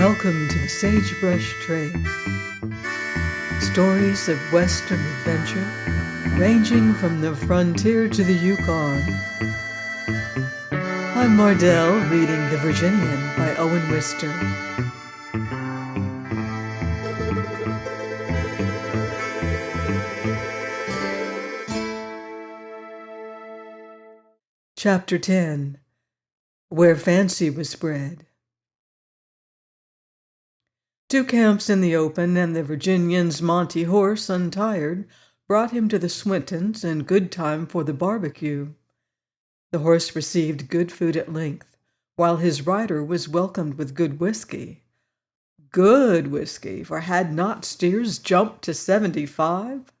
Welcome to the Sagebrush Trail. Stories of Western adventure ranging from the frontier to the Yukon. I'm Mardell reading The Virginian by Owen Wister. Chapter 10. Where Fancy Was Bred. 2 camps in the open, and the Virginian's Monty horse, untired, brought him to the Swintons in good time for the barbecue. The horse received good food at length, while his rider was welcomed with good whiskey. Good whiskey, for had not steers jumped to 75?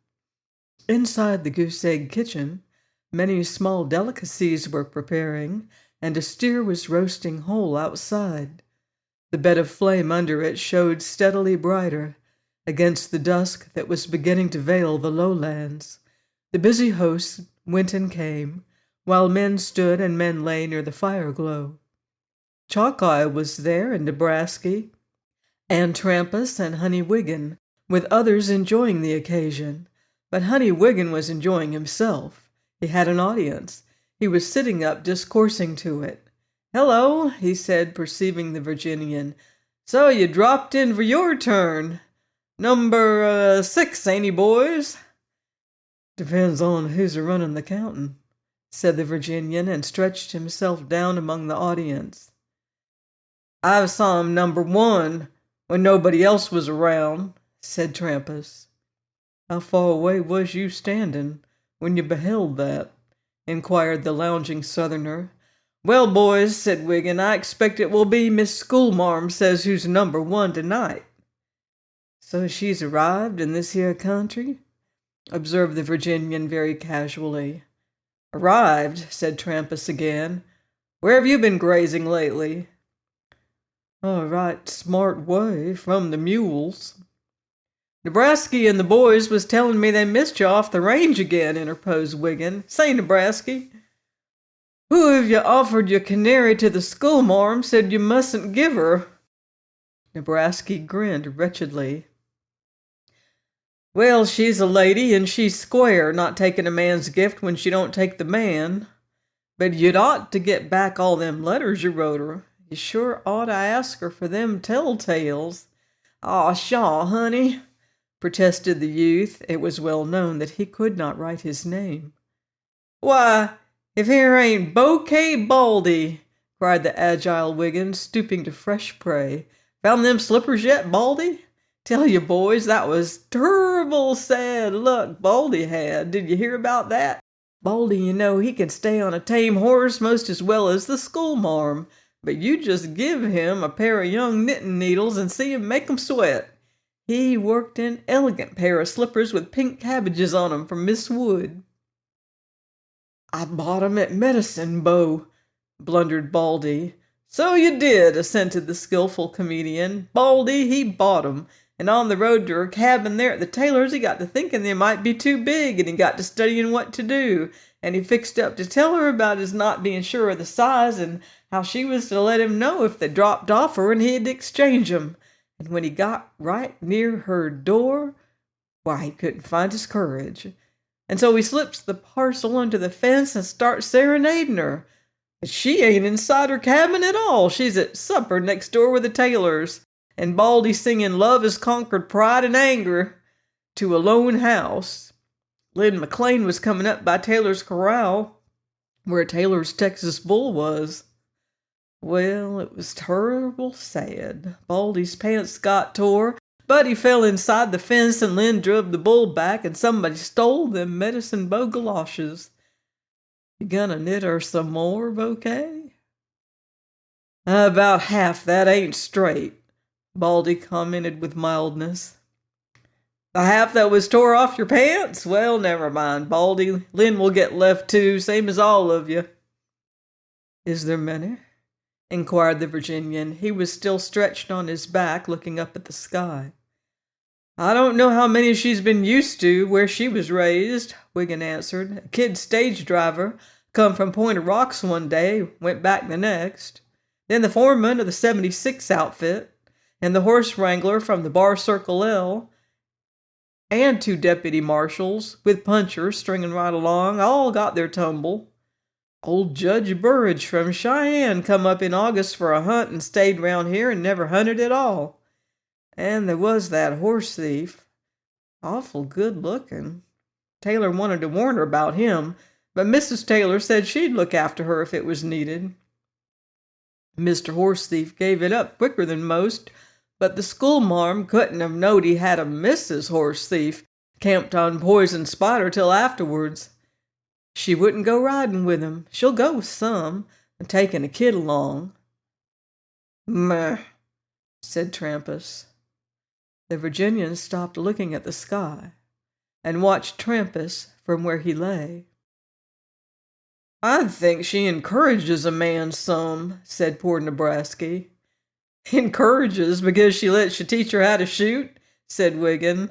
Inside the goose-egg kitchen, many small delicacies were preparing, and a steer was roasting whole outside. The bed of flame under it showed steadily brighter against the dusk that was beginning to veil the lowlands. The busy hosts went and came, while men stood and men lay near the fire glow. Chalkeye was there, and Nebraska, and Trampas, and Honey Wiggin, with others enjoying the occasion. But Honey Wiggin was enjoying himself. He had an audience. He was sitting up discoursing to it. "Hello," he said, perceiving the Virginian. "So you dropped in for your turn. Number 6, ain't he, boys?" "Depends on who's a-running the countin'," said the Virginian, and stretched himself down among the audience. "I saw him number 1 when nobody else was around," said Trampas. "How far away was you standing when you beheld that?" inquired the lounging Southerner. "Well, boys," said Wiggin, "I expect it will be Miss Schoolmarm says who's number 1 tonight." "So she's arrived in this here country?" observed the Virginian very casually. "Arrived," said Trampas again. "Where have you been grazing lately?" "A right smart way from the mules." "Nebraska and the boys was telling me they missed you off the range again," interposed Wiggin. "Say, Nebraska, who have you offered your canary to the schoolmarm said you mustn't give her?" Nebraska grinned wretchedly. "Well, she's a lady, and she's square, not taking a man's gift when she don't take the man. But you'd ought to get back all them letters you wrote her. You sure ought to ask her for them telltales." "Aw, pshaw, honey," protested the youth. It was well known that he could not write his name. "Why, if here ain't Bouquet Baldy!" cried the agile Wiggin, stooping to fresh prey. "Found them slippers yet, Baldy? Tell you, boys, that was turrible sad luck Baldy had. Did you hear about that? Baldy, you know, he can stay on a tame horse most as well as the schoolmarm, but you just give him a pair of young knitting needles and see him make 'em sweat. He worked an elegant pair of slippers with pink cabbages on 'em from Miss Wood." "I bought 'em at Medicine Bow," blundered Baldy. "So you did," assented the skillful comedian. "Baldy, he bought 'em, and on the road to her cabin there at the tailor's he got to thinking they might be too big, and he got to studying what to do, and he fixed up to tell her about his not being sure of the size, and how she was to let him know if they dropped off her and he'd exchange 'em. And when he got right near her door, why, he couldn't find his courage. And so he slips the parcel under the fence and starts serenading her. But she ain't inside her cabin at all. She's at supper next door with the Taylors, and Baldy singing 'Love Has Conquered Pride and Anger' to a lone house. Lynn McLean was coming up by Taylor's Corral, where Taylor's Texas bull was. Well, it was terrible sad. Baldy's pants got tore, but he fell inside the fence, and Lynn druv the bull back, and somebody stole them Medicine Bow galoshes. You gonna knit her some more, Bouquet?" "About half that ain't straight," Baldy commented with mildness. "The half that was tore off your pants? Well, never mind, Baldy. Lynn will get left too, same as all of you." "Is there many?" inquired the Virginian. He was still stretched on his back, looking up at the sky. "I don't know how many she's been used to where she was raised," Wiggin answered. "A kid stage driver come from Point of Rocks one day, went back the next. Then the foreman of the 76 outfit, and the horse wrangler from the Bar Circle L, and 2 deputy marshals, with punchers stringing right along, all got their tumble. Old Judge Burridge from Cheyenne come up in August for a hunt and stayed round here and never hunted at all. And there was that horse thief. Awful good looking. Taylor wanted to warn her about him, but Mrs. Taylor said she'd look after her if it was needed. Mr. Horse Thief gave it up quicker than most, but the schoolmarm couldn't have knowed he had a Mrs. Horse Thief camped on Poison Spider till afterwards. She wouldn't go riding with him. She'll go with some, and taking a kid along. Meh, said Trampas. The Virginian stopped looking at the sky and watched Trampas from where he lay. I think she encourages a man some, said poor Nebraska. Encourages because she lets you teach her how to shoot, said Wiggin.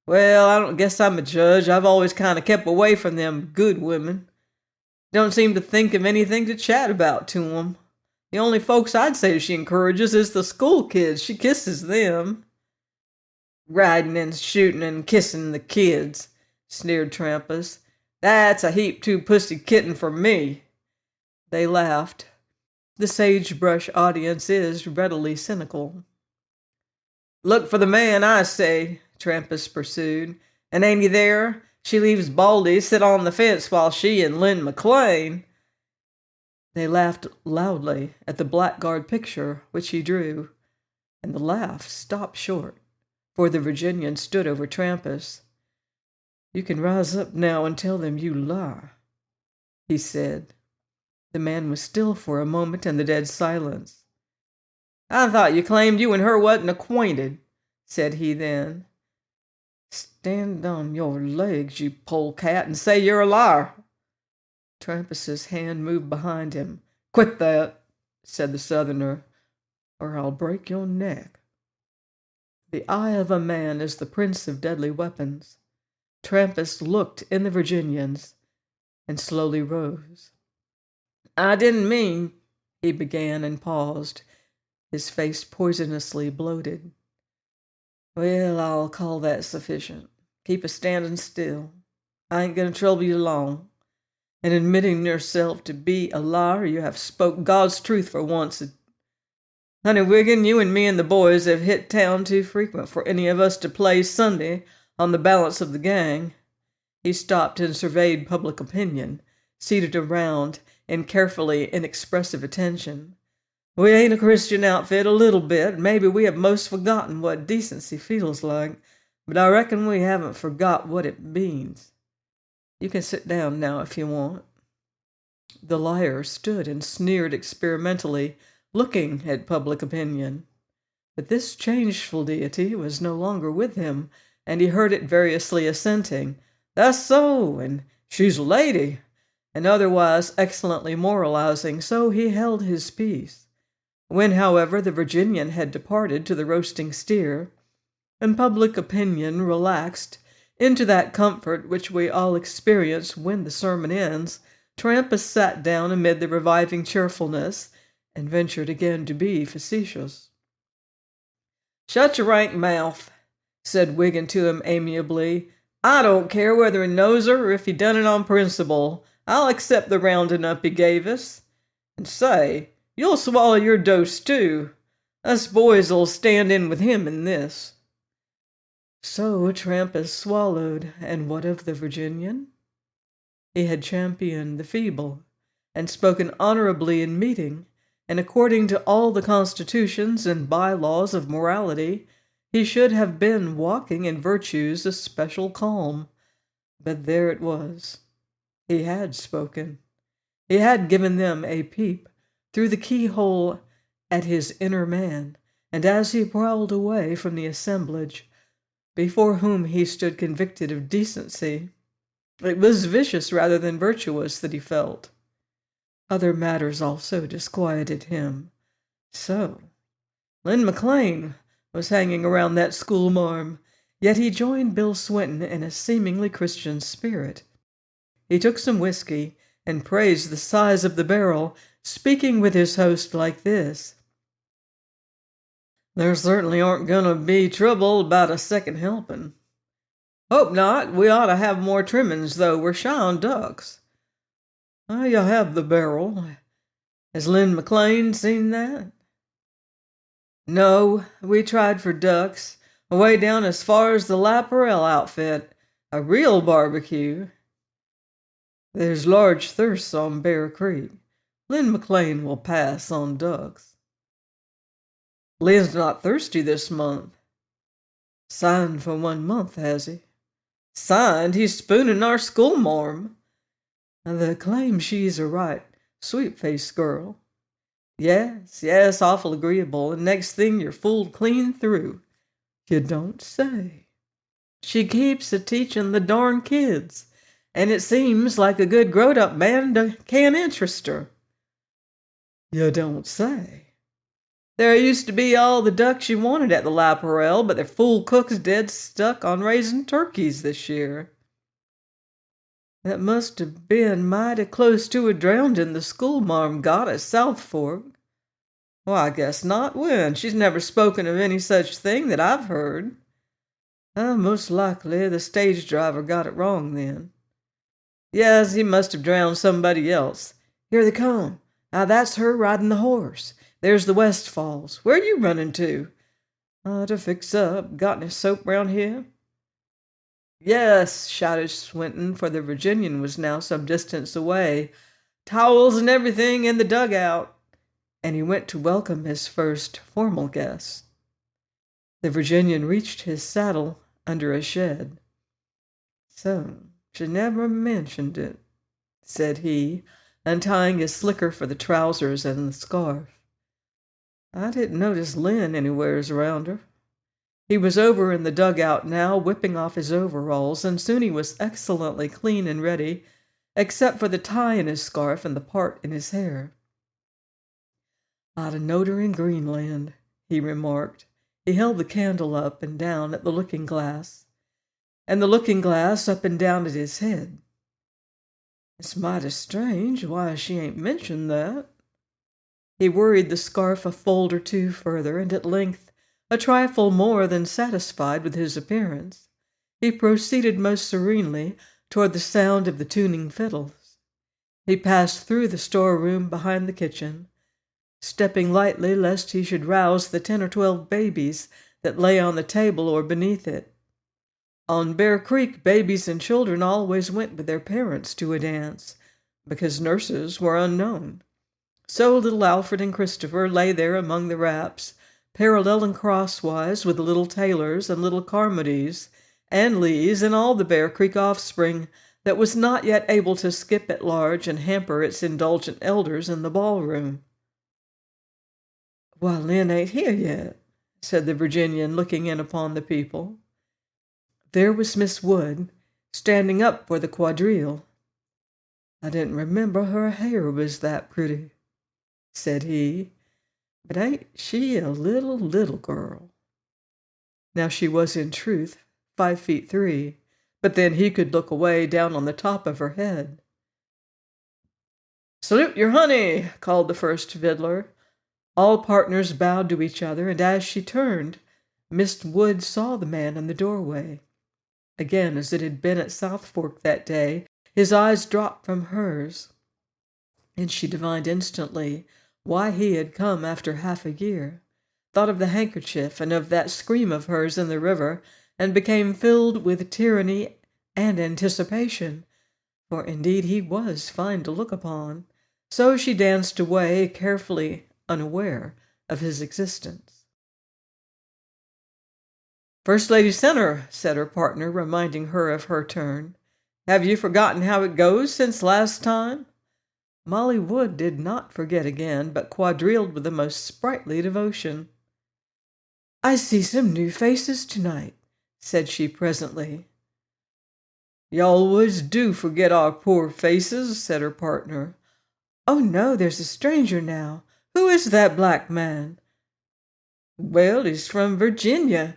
Well, I don't guess I'm a judge. I've always kind of kept away from them good women. Don't seem to think of anything to chat about to 'em. The only folks I'd say she encourages is the school kids. She kisses them. Riding and shooting and kissing the kids, sneered Trampas. That's a heap too pussy kitten for me. They laughed. The sagebrush audience is readily cynical. Look for the man, I say, Trampas pursued. And ain't he there? She leaves Baldy sit on the fence while she and Lynn McLean. They laughed loudly at the blackguard picture which he drew, and the laugh stopped short, for the Virginian stood over Trampas. You can rise up now and tell them you lie, he said. The man was still for a moment in the dead silence. I thought you claimed you and her wasn't acquainted, said he then. Stand on your legs, you polecat, and say you're a liar. Trampas's hand moved behind him. Quit that, said the Southerner, or I'll break your neck. The eye of a man is the prince of deadly weapons. Trampas looked in the Virginian's and slowly rose. I didn't mean, he began and paused, his face poisonously bloated. Well, I'll call that sufficient. Keep a standing still. I ain't going to trouble you long. In admitting yourself to be a liar, you have spoke God's truth for once. Honey Wiggin, you and me and the boys have hit town too frequent for any of us to play Sunday on the balance of the gang. He stopped and surveyed public opinion, seated around in carefully inexpressive attention. We ain't a Christian outfit a little bit. Maybe we have most forgotten what decency feels like, but I reckon we haven't forgot what it means. You can sit down now if you want. The liar stood and sneered experimentally, looking at public opinion. But this changeful deity was no longer with him, and he heard it variously assenting. That's so, and she's a lady, and otherwise excellently moralizing, so he held his peace. When, however, the Virginian had departed to the roasting steer, and public opinion relaxed into that comfort which we all experience when the sermon ends, Trampas sat down amid the reviving cheerfulness, and ventured again to be facetious. Shut your rank mouth, said Wiggin to him amiably. I don't care whether he knows her or if he done it on principle. I'll accept the rounding up he gave us. And say, you'll swallow your dose too. Us boys'll stand in with him in this. So Trampas swallowed, and what of the Virginian? He had championed the feeble, and spoken honorably in meeting, and according to all the constitutions and by-laws of morality, he should have been walking in virtue's especial calm. But there it was. He had spoken. He had given them a peep through the keyhole at his inner man, and as he prowled away from the assemblage, before whom he stood convicted of decency, it was vicious rather than virtuous that he felt. Other matters also disquieted him. So, Lynn McLean was hanging around that schoolmarm, yet he joined Bill Swinton in a seemingly Christian spirit. He took some whiskey and praised the size of the barrel, speaking with his host like this. There certainly aren't gonna be trouble about a second helping. Hope not. We ought to have more trimmings, though. We're shy on ducks. You have the barrel. Has Lynn McLean seen that? No, we tried for ducks, away down as far as the Laparelle outfit. A real barbecue. There's large thirsts on Bear Creek. Lynn McLean will pass on ducks. Lynn's not thirsty this month. Signed for 1 month, has he? Signed? He's spooning our schoolmarm. The claim she's a right sweet-faced girl. Yes, awful agreeable, and next thing you're fooled clean through. You don't say. She keeps a-teaching the darn kids, and it seems like a good growed-up man can't interest her. You don't say. There used to be all the ducks you wanted at the Laparelle, but their fool cook's dead stuck on raising turkeys this year. That must have been mighty close to a drownding the schoolmarm got at South Fork. Well, I guess not. When? She's never spoken of any such thing that I've heard. Most likely the stage driver got it wrong then. Yes, he must have drowned somebody else. Here they come. Now that's her riding the horse. There's the Westfalls. Where are you running to? To fix up. Got any soap round here? Yes, shouted Swinton, for the Virginian was now some distance away. Towels and everything in the dugout. And he went to welcome his first formal guest. The Virginian reached his saddle under a shed. So, she never mentioned it, said he, untying his slicker for the trousers and the scarf. I didn't notice Lynn anywheres around her. He was over in the dugout now, whipping off his overalls, and soon he was excellently clean and ready, except for the tie in his scarf and the part in his hair. I'd a knowed her in Greenland, he remarked. He held the candle up and down at the looking-glass, and the looking-glass up and down at his head. It's mighty strange why she ain't mentioned that. He worried the scarf a fold or two further, and at length, a trifle more than satisfied with his appearance, he proceeded most serenely toward the sound of the tuning fiddles. He passed through the storeroom behind the kitchen, stepping lightly lest he should rouse the 10 or 12 babies that lay on the table or beneath it. On Bear Creek, babies and children always went with their parents to a dance, because nurses were unknown. So little Alfred and Christopher lay there among the wraps, parallel and crosswise with the little Taylors and little Carmodys and Lees and all the Bear Creek offspring that was not yet able to skip at large and hamper its indulgent elders in the ballroom. Why, Lynn ain't here yet, said the Virginian, looking in upon the people. There was Miss Wood, standing up for the quadrille. I didn't remember her hair was that pretty, said he. But ain't she a little girl? Now she was in truth 5'3", but then he could look away down on the top of her head. Salute your honey, called the first fiddler. All partners bowed to each other, and as she turned, Miss Wood saw the man in the doorway. Again, as it had been at South Fork that day, his eyes dropped from hers, and she divined instantly why he had come after half a year, thought of the handkerchief and of that scream of hers in the river, and became filled with tyranny and anticipation, for indeed he was fine to look upon. So she danced away, carefully unaware of his existence. First Lady Center, said her partner, reminding her of her turn. Have you forgotten how it goes since last time? Molly Wood did not forget again, but quadrilled with the most sprightly devotion. I see some new faces tonight, said she presently. You always do forget our poor faces, said her partner. Oh, no, there's a stranger now. Who is that black man? Well, he's from Virginia,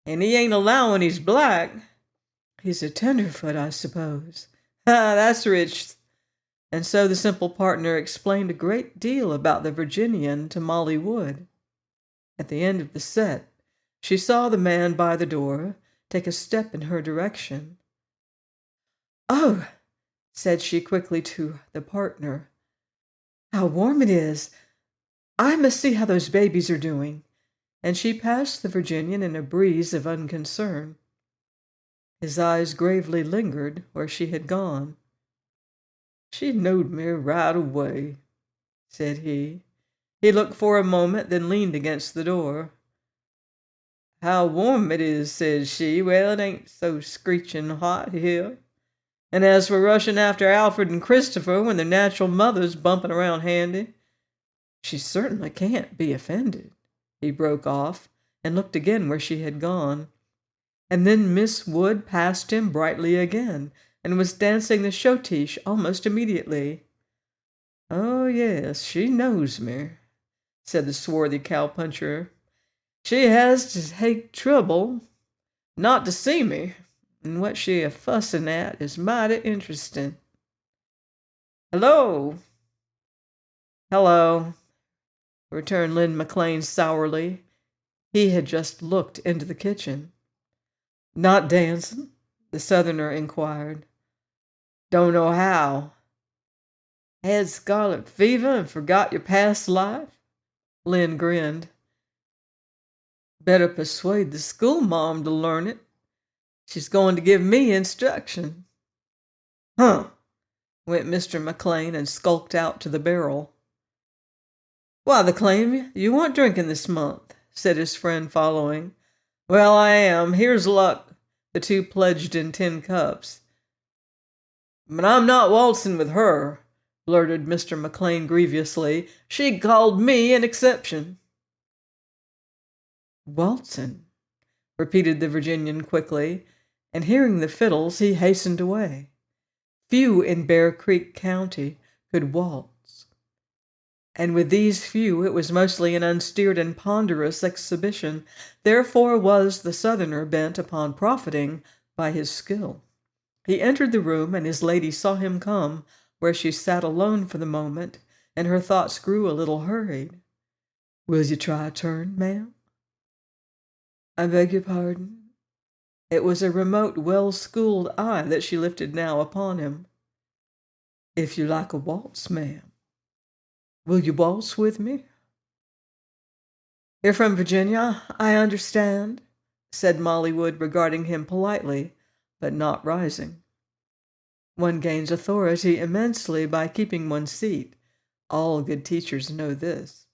and he ain't allowing he's black. He's a tenderfoot, I suppose. That's rich. And so the simple partner explained a great deal about the Virginian to Molly Wood. At the end of the set, she saw the man by the door take a step in her direction. "Oh," said she quickly to the partner, "how warm it is! I must see how those babies are doing." And she passed the Virginian in a breeze of unconcern. His eyes gravely lingered where she had gone. "She knowed me right away," said he. He looked for a moment, then leaned against the door. "How warm it is," said she. "Well, it ain't so screeching hot here. And as for rushing after Alfred and Christopher when their natural mother's bumping around handy, she certainly can't be offended," he broke off, and looked again where she had gone. And then Miss Wood passed him brightly again, and was dancing the schottische almost immediately. "Oh, yes, she knows me," said the swarthy cowpuncher. "She has to take trouble not to see me, and what she a fussin' at is mighty interesting. Hello!" "Hello," returned Lynn McLean sourly. He had just looked into the kitchen. "Not dancing?" the Southerner inquired. "Don't know how." "Had scarlet fever and forgot your past life?" Lynn grinned. "Better persuade the schoolmarm to learn it. She's going to give me instruction." "Huh!" went Mr. McLean, and skulked out to the barrel. "Why, the claim you weren't drinking this month," said his friend, following. "Well, I am. Here's luck." The two pledged in tin cups. "But I'm not waltzing with her," blurted Mr. McLean grievously. "She called me an exception." "Waltzing," repeated the Virginian quickly, and hearing the fiddles, he hastened away. Few in Bear Creek County could waltz, and with these few it was mostly an unsteered and ponderous exhibition. Therefore was the Southerner bent upon profiting by his skill. He entered the room, and his lady saw him come, where she sat alone for the moment, and her thoughts grew a little hurried. "Will you try a turn, ma'am?" "I beg your pardon?" It was a remote, well-schooled eye that she lifted now upon him. "If you like a waltz, ma'am. Will you waltz with me?" "You're from Virginia, I understand," said Molly Wood, regarding him politely, but not rising. One gains authority immensely by keeping one's seat. All good teachers know this.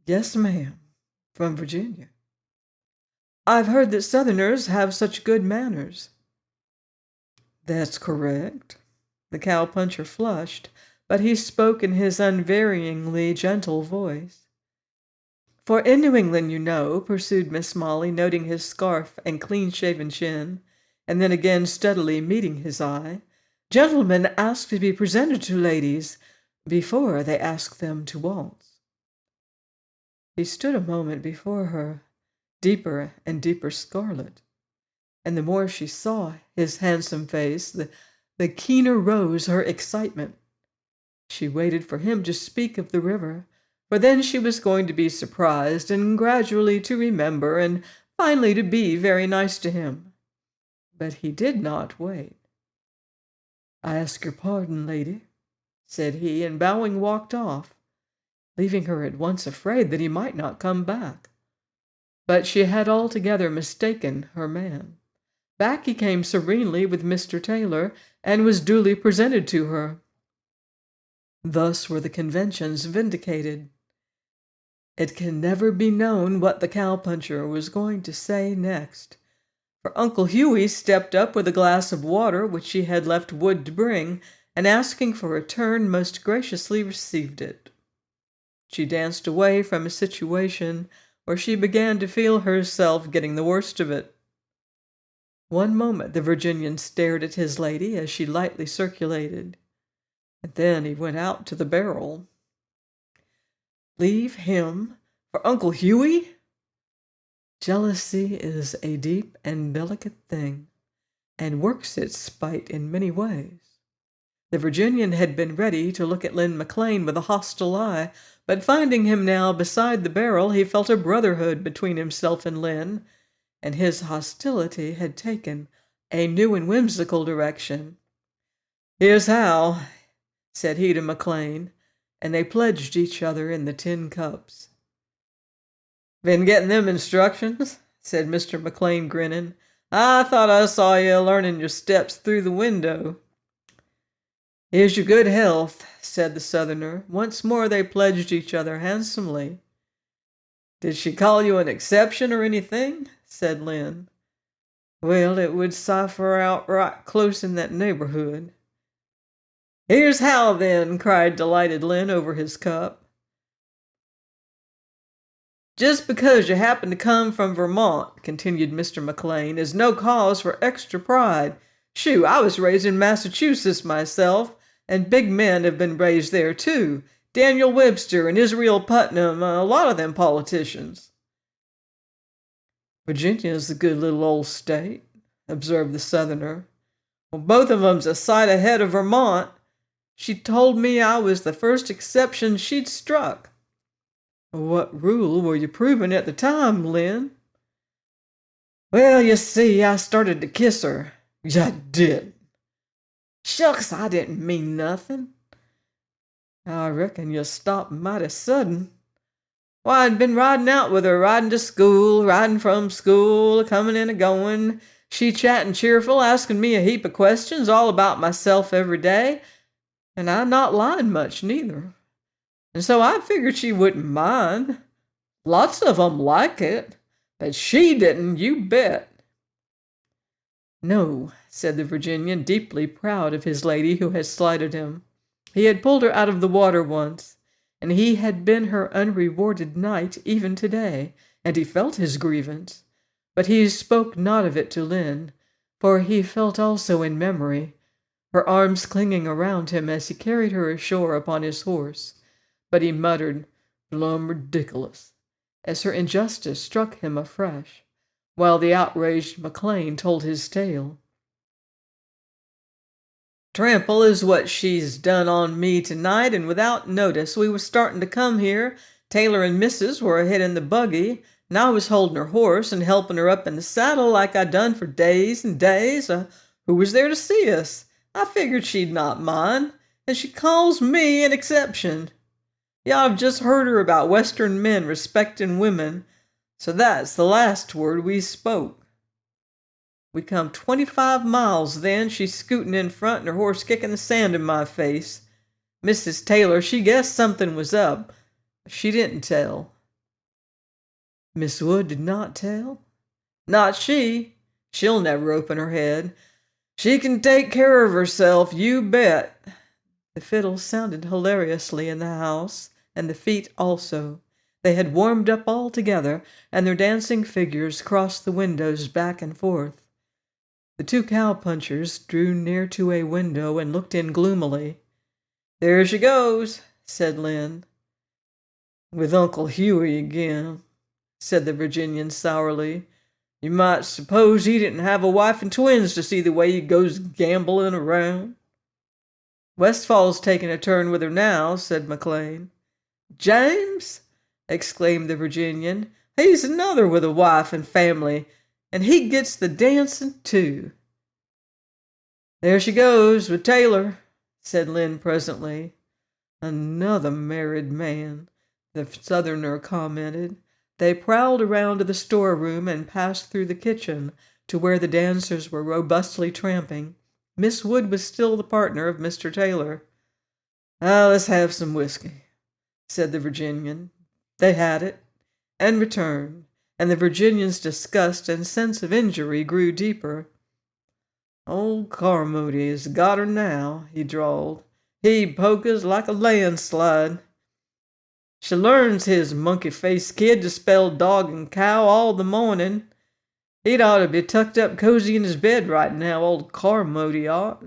"Yes, ma'am, from Virginia." "I've heard that Southerners have such good manners." "That's correct." The cowpuncher flushed, but he spoke in his unvaryingly gentle voice. "For in New England, you know," pursued Miss Molly, noting his scarf and clean-shaven chin, and then again steadily meeting his eye, "gentlemen ask to be presented to ladies before they ask them to waltz." He stood a moment before her, deeper and deeper scarlet, and the more she saw his handsome face, the keener rose her excitement. She waited for him to speak of the river, for then she was going to be surprised, and gradually to remember, and finally to be very nice to him. But he did not wait. "I ask your pardon, lady," said he, and bowing walked off, leaving her at once afraid that he might not come back. But she had altogether mistaken her man. Back he came serenely with Mr. Taylor, and was duly presented to her. Thus were the conventions vindicated. It can never be known what the cowpuncher was going to say next, for Uncle Hughie stepped up with a glass of water which she had left Wood to bring, and asking for a turn, most graciously received it. She danced away from a situation where she began to feel herself getting the worst of it. One moment the Virginian stared at his lady as she lightly circulated, and then he went out to the barrel. Leave him for Uncle Hughie? Jealousy is a deep and delicate thing, and works its spite in many ways. The Virginian had been ready to look at Lynn McLean with a hostile eye, but finding him now beside the barrel, he felt a brotherhood between himself and Lynn, and his hostility had taken a new and whimsical direction. "Here's how," said he to McLean, and they pledged each other in the tin cups. "Been getting them instructions?" said Mr. McLean, grinning. "I thought I saw you learning your steps through the window." "Here's your good health," said the Southerner. Once more they pledged each other handsomely. "Did she call you an exception or anything?" said Lynn. "Well, it would cipher out right close in that neighborhood." "Here's how, then," cried delighted Lynn over his cup. "Just because you happen to come from Vermont," continued Mr. McLean, "is no cause for extra pride. Shoo, I was raised in Massachusetts myself, and big men have been raised there too. Daniel Webster and Israel Putnam, a lot of them politicians." "Virginia's a good little old state," observed the Southerner. "Well, both of 'em's a sight ahead of Vermont. She told me I was the first exception she'd struck." "What rule were you proving at the time, Lynn?" "Well, you see, I started to kiss her." "You did?" "Shucks, I didn't mean nothing." "I reckon you stopped mighty sudden." "Why, I'd been riding out with her, riding to school, riding from school, a-coming and a-going, she chatting cheerful, asking me a heap of questions all about myself every day, and I not lying much neither. And so I figured she wouldn't mind. Lots of 'em like it, but she didn't, you bet." "No," said the Virginian, deeply proud of his lady who had slighted him. He had pulled her out of the water once, and he had been her unrewarded knight even today, and he felt his grievance. But he spoke not of it to Lynn, for he felt also in memory, her arms clinging around him as he carried her ashore upon his horse. But he muttered, "Plumb ridiculous," as her injustice struck him afresh, while the outraged McLean told his tale. "Trample is what she's done on me tonight, and without notice. We was starting to come here. Taylor and Missus were ahead in the buggy, and I was holding her horse and helping her up in the saddle like I done for days and days. Who was there to see us? I figured she'd not mind, and she calls me an exception. You ought to have just heard her about Western men respecting women. So that's the last word we spoke. We come 25 miles then, she scooting in front and her horse kicking the sand in my face. Mrs. Taylor, she guessed something was up. She didn't tell." "Miss Wood did not tell?" "Not she. She'll never open her head. She can take care of herself, you bet." The fiddle sounded hilariously in the house, and the feet also. They had warmed up all together, and their dancing figures crossed the windows back and forth. The two cowpunchers drew near to a window and looked in gloomily. "There she goes," said Lynn. "With Uncle Hughie again," said the Virginian sourly. "You might suppose he didn't have a wife and twins to see the way he goes gambling around." "Westfall's taking a turn with her now," said McLean. "James?" exclaimed the Virginian. "He's another with a wife and family, and he gets the dancing too." "There she goes with Taylor," said Lynn presently. "Another married man," the Southerner commented. They prowled around to the storeroom and passed through the kitchen to where the dancers were robustly tramping. Miss Wood was still the partner of Mr. Taylor. "Let's have some whiskey," said the Virginian. They had it, and returned, and the Virginian's disgust and sense of injury grew deeper. "Old Carmody has got her now," he drawled. "He pokers like a landslide. She learns his monkey-faced kid to spell dog and cow all the morning. He'd ought to be tucked up cozy in his bed right now, old Carmody ought."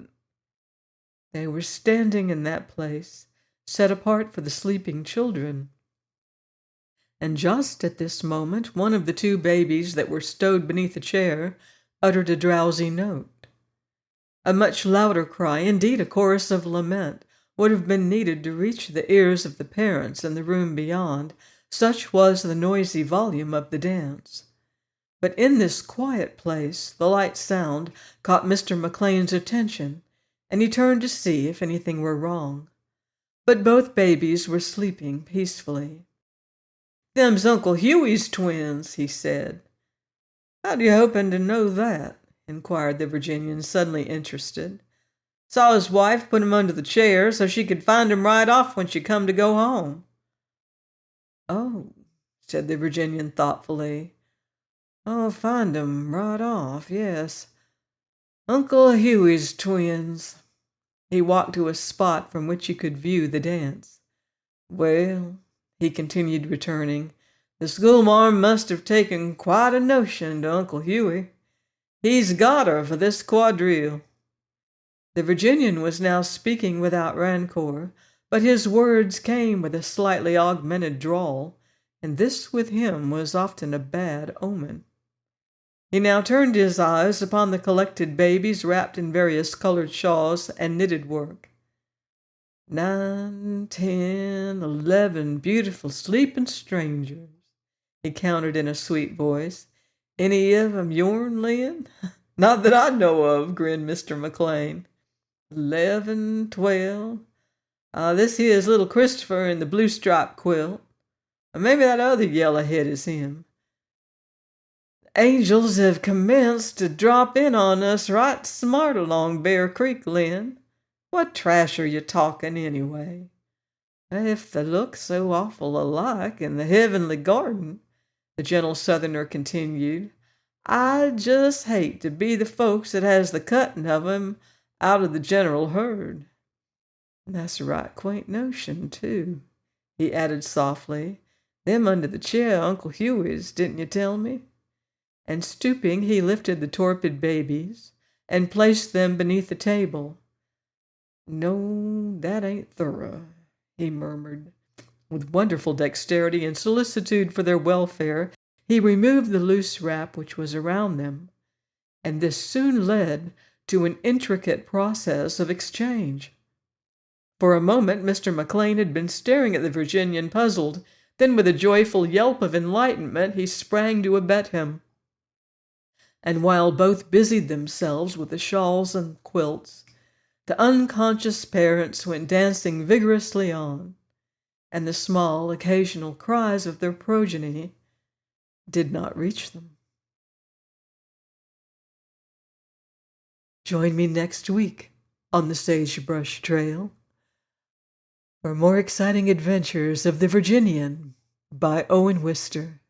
They were standing in that place, set apart for the sleeping children. And just at this moment, one of the two babies that were stowed beneath a chair uttered a drowsy note. A much louder cry, indeed a chorus of lament, would have been needed to reach the ears of the parents in the room beyond, such was the noisy volume of the dance. But in this quiet place, the light sound caught Mr. McLean's attention, and he turned to see if anything were wrong. But both babies were sleeping peacefully. "Them's Uncle Hughie's twins," he said. "How do you happen to know that?" inquired the Virginian, suddenly interested. "Saw his wife put 'em under the chair so she could find 'em right off when she come to go home." "Oh," said the Virginian thoughtfully. "Oh, find 'em right off, yes. Uncle Hughie's twins." He walked to a spot from which he could view the dance. "Well," he continued, returning, "the schoolmarm must have taken quite a notion to Uncle Hughie. He's got her for this quadrille." The Virginian was now speaking without rancor, but his words came with a slightly augmented drawl, and this with him was often a bad omen. He now turned his eyes upon the collected babies wrapped in various colored shawls and knitted work. 9, 10, 11 beautiful sleeping strangers," he counted in a sweet voice. "Any of 'em yourn, Lin?" "Not that I know of," grinned Mr. McLean. 11, 12. This here's little Christopher in the blue striped quilt. Maybe that other yellowhead is him. Angels have commenced to drop in on us right smart along Bear Creek, Lin. What trash are you talking anyway? If they look so awful alike in the heavenly garden," the gentle Southerner continued, "I just hate to be the folks that has the cutting of 'em out of the general herd. That's a right quaint notion, too," he added softly. "Them under the chair Uncle Hughie's, didn't you tell me?" And stooping, he lifted the torpid babies and placed them beneath the table. "No, that ain't thorough," he murmured. With wonderful dexterity and solicitude for their welfare, he removed the loose wrap which was around them, and this soon led to an intricate process of exchange. For a moment Mr. McLean had been staring at the Virginian, puzzled. Then, with a joyful yelp of enlightenment, he sprang to abet him. And while both busied themselves with the shawls and quilts, the unconscious parents went dancing vigorously on, and the small, occasional cries of their progeny did not reach them. Join me next week on the Sagebrush Trail for more exciting adventures of the Virginian by Owen Wister.